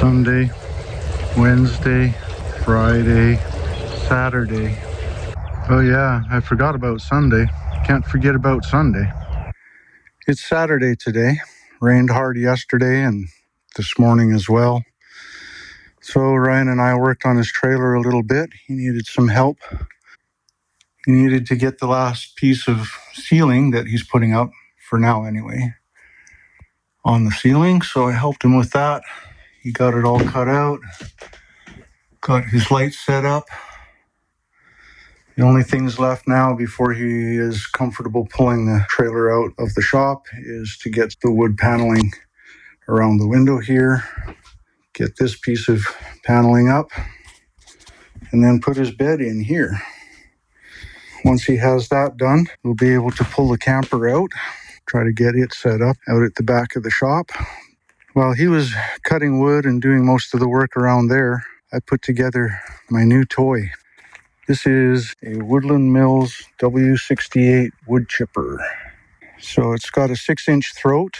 Sunday, Wednesday, Friday, Saturday. Oh yeah, I forgot about Sunday. Can't forget about Sunday. It's Saturday today. Rained hard yesterday and this morning as well. So Ryan and I worked on his trailer a little bit. He needed some help. He needed to get the last piece of ceiling that he's putting up, for now anyway, on the ceiling. So I helped him with that. He got it all cut out, got his lights set up. The only things left now before he is comfortable pulling the trailer out of the shop is to get the wood paneling around the window here, get this piece of paneling up, and then put his bed in here. Once he has that done, we'll be able to pull the camper out, try to get it set up out at the back of the shop. While he was cutting wood and doing most of the work around there, I put together my new toy. This is a Woodland Mills W68 wood chipper. So it's got a 6-inch throat.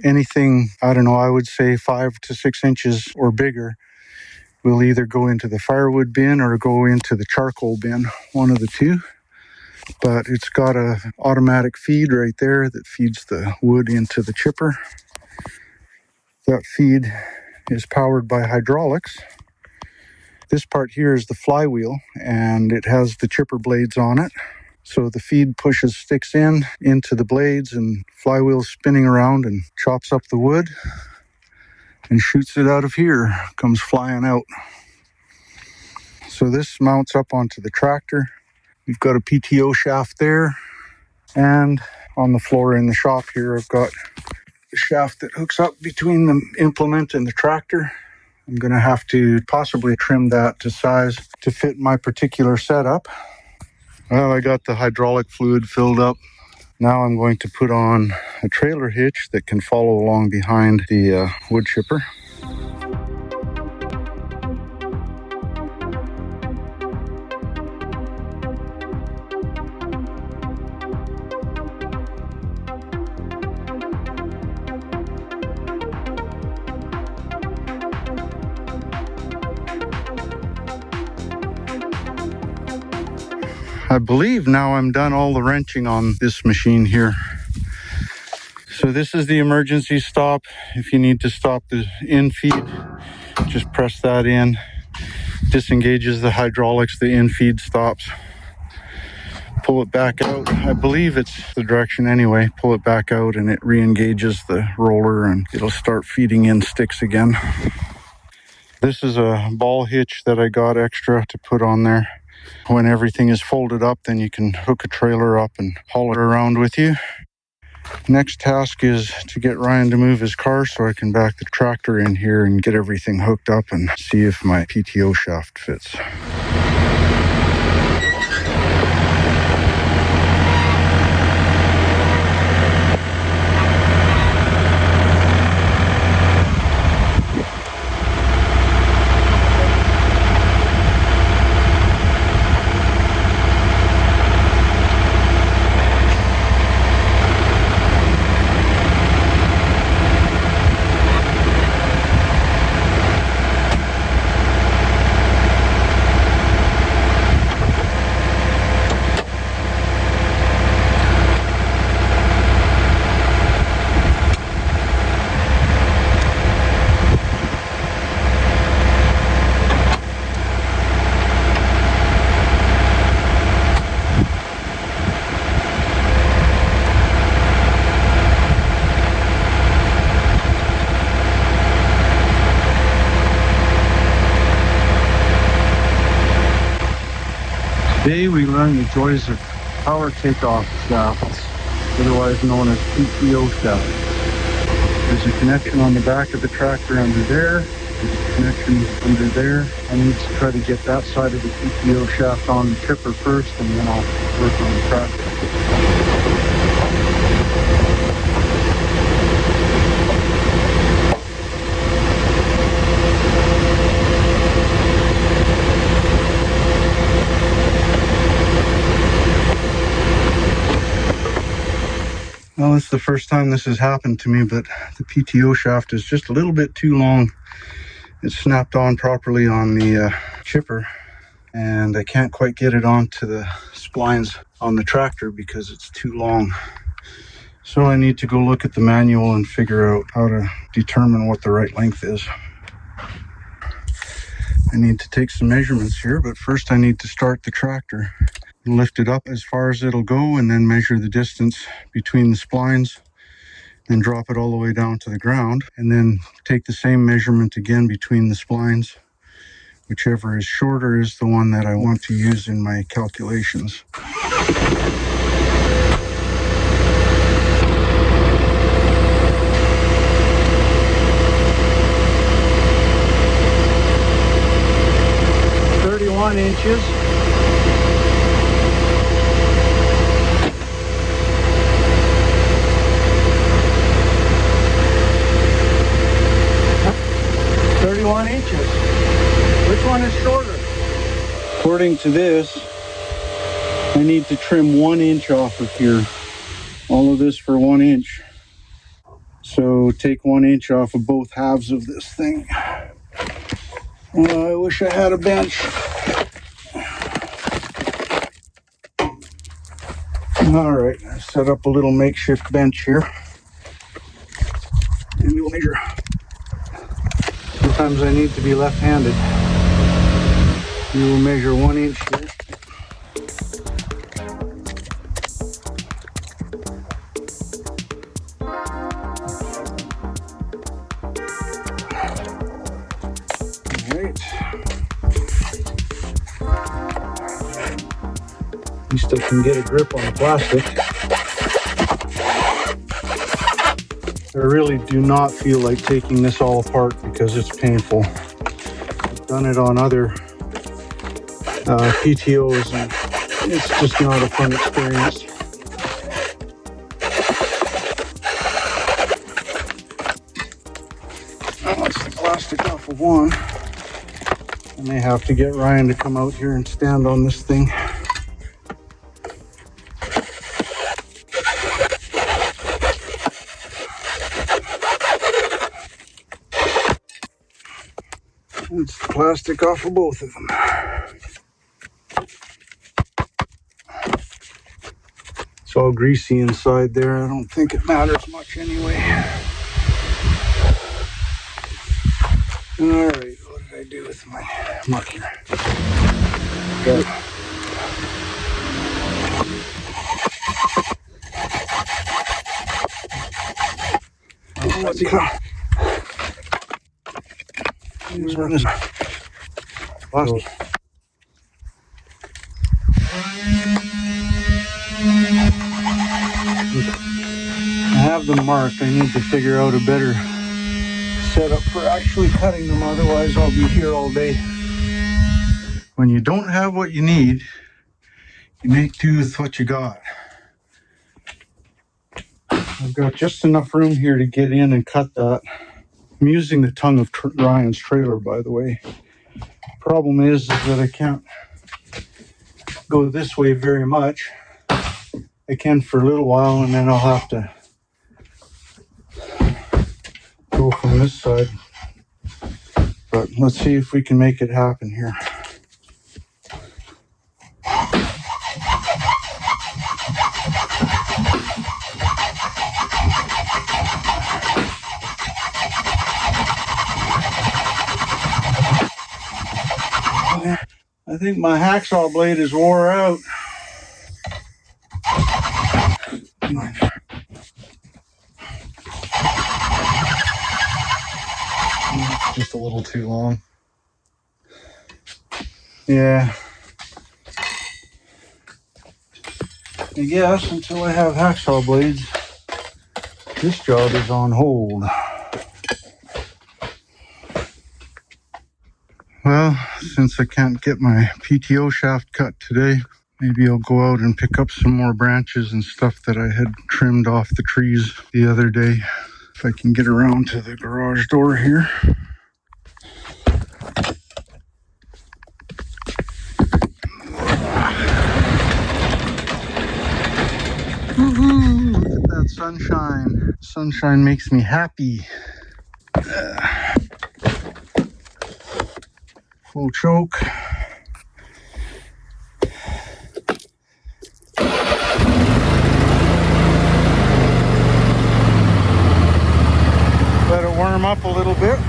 Anything, I don't know, I would say 5 to 6 inches or bigger will either go into the firewood bin or go into the charcoal bin, one of the two. But it's got an automatic feed right there that feeds the wood into the chipper. That feed is powered by hydraulics. This part here is the flywheel, and it has the chipper blades on it. So the feed pushes sticks into the blades, and flywheel's spinning around and chops up the wood and shoots it out of here, comes flying out. So this mounts up onto the tractor. We've got a PTO shaft there, and on the floor in the shop here, I've got the shaft that hooks up between the implement and the tractor. I'm going to have to possibly trim that to size to fit my particular setup. Well, I got the hydraulic fluid filled up. Now I'm going to put on a trailer hitch that can follow along behind the wood chipper. I believe now I'm done all the wrenching on this machine here. So this is the emergency stop. If you need to stop the in feed, just press that in. Disengages the hydraulics, the in feed stops. Pull it back out. I believe it's the direction anyway. Pull it back out and it re-engages the roller and it'll start feeding in sticks again. This is a ball hitch that I got extra to put on there. When everything is folded up, then you can hook a trailer up and haul it around with you. Next task is to get Ryan to move his car so I can back the tractor in here and get everything hooked up and see if my PTO shaft fits. Today we learned the joys of power takeoff shafts, otherwise known as PTO shafts. There's a connection on the back of the tractor under there. There's a connection under there. I need to try to get that side of the PTO shaft on the chipper first, and then I'll work on the tractor. Well, it's the first time this has happened to me, but the PTO shaft is just a little bit too long It's snapped on properly on the chipper, and I can't quite get it onto the splines on the tractor because it's too long. So I need to go look at the manual and figure out how to determine what the right length is. I need to take some measurements here, but first I need to start the tractor. Lift it up as far as it'll go and then measure the distance between the splines, then drop it all the way down to the ground, and then take the same measurement again between the splines. Whichever is shorter is the one that I want to use in my calculations. Inches. Which one is shorter? According to this, I need to trim 1 inch off of here. All of this for 1 inch. So take 1 inch off of both halves of this thing. I wish I had a bench. All right, I set up a little makeshift bench here. And we'll measure. Sometimes I need to be left-handed. We will measure 1 inch here. At least I can get a grip on the plastic. I really do not feel like taking this all apart because it's painful. I've done it on other PTOs and it's just not a fun experience. That's the plastic off of one. I may have to get Ryan to come out here and stand on this thing. It's the plastic off of both of them. It's all greasy inside there. I don't think it matters much anyway. All right, what did I do with my muck here? Got it. What's he got? Here's one is plastic. I have them marked. I need to figure out a better setup for actually cutting them, otherwise I'll be here all day. When you don't have what you need, you make do with what you got. I've got just enough room here to get in and cut that. I'm using the tongue of Ryan's trailer, by the way. Problem is that I can't go this way very much. I can for a little while, and then I'll have to go from this side. But let's see if we can make it happen here. I think my hacksaw blade is wore out. Just a little too long. Yeah. I guess until I have hacksaw blades, this job is on hold. Well, since I can't get my PTO shaft cut today, maybe I'll go out and pick up some more branches and stuff that I had trimmed off the trees the other day. If I can get around to the garage door here. Woohoo! Look at that sunshine. Sunshine makes me happy. Full choke. Let it warm up a little bit.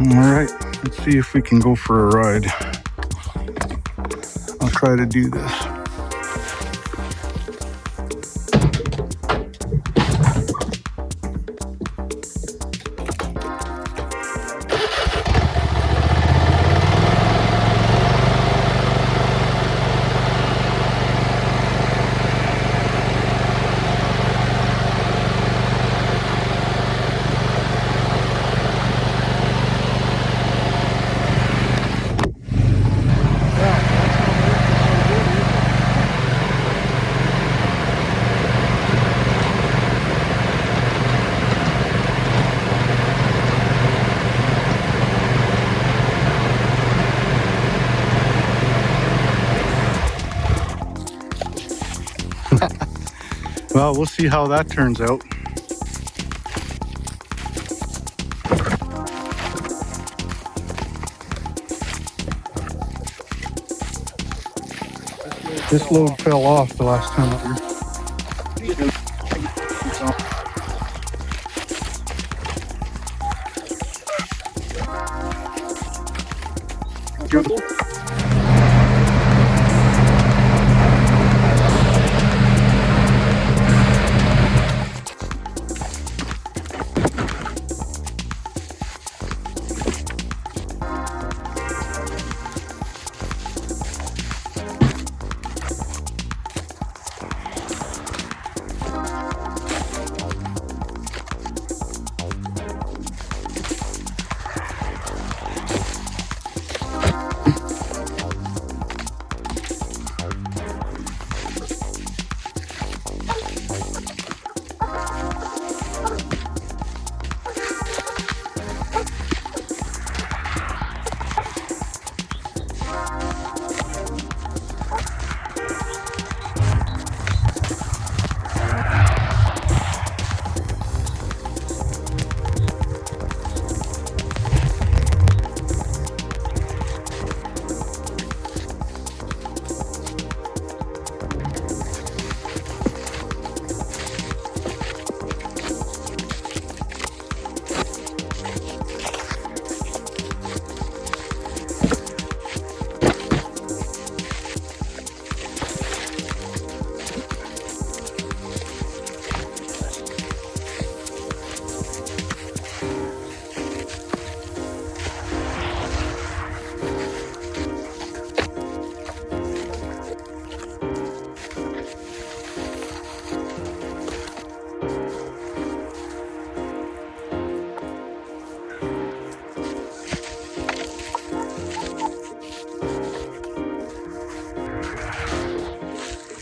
Alright, let's see if we can go for a ride. I'll try to do this. Well, we'll see how that turns out. This load fell off the last time I was here.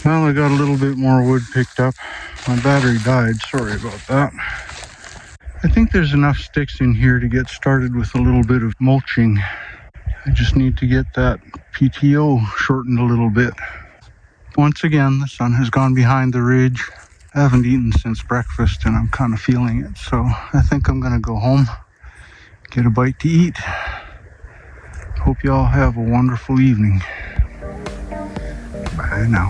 Well, I got a little bit more wood picked up. My battery died, sorry about that. I think there's enough sticks in here to get started with a little bit of mulching. I just need to get that PTO shortened a little bit. Once again, the sun has gone behind the ridge. I haven't eaten since breakfast and I'm kind of feeling it, so I think I'm gonna go home, get a bite to eat. Hope you all have a wonderful evening. Bye now.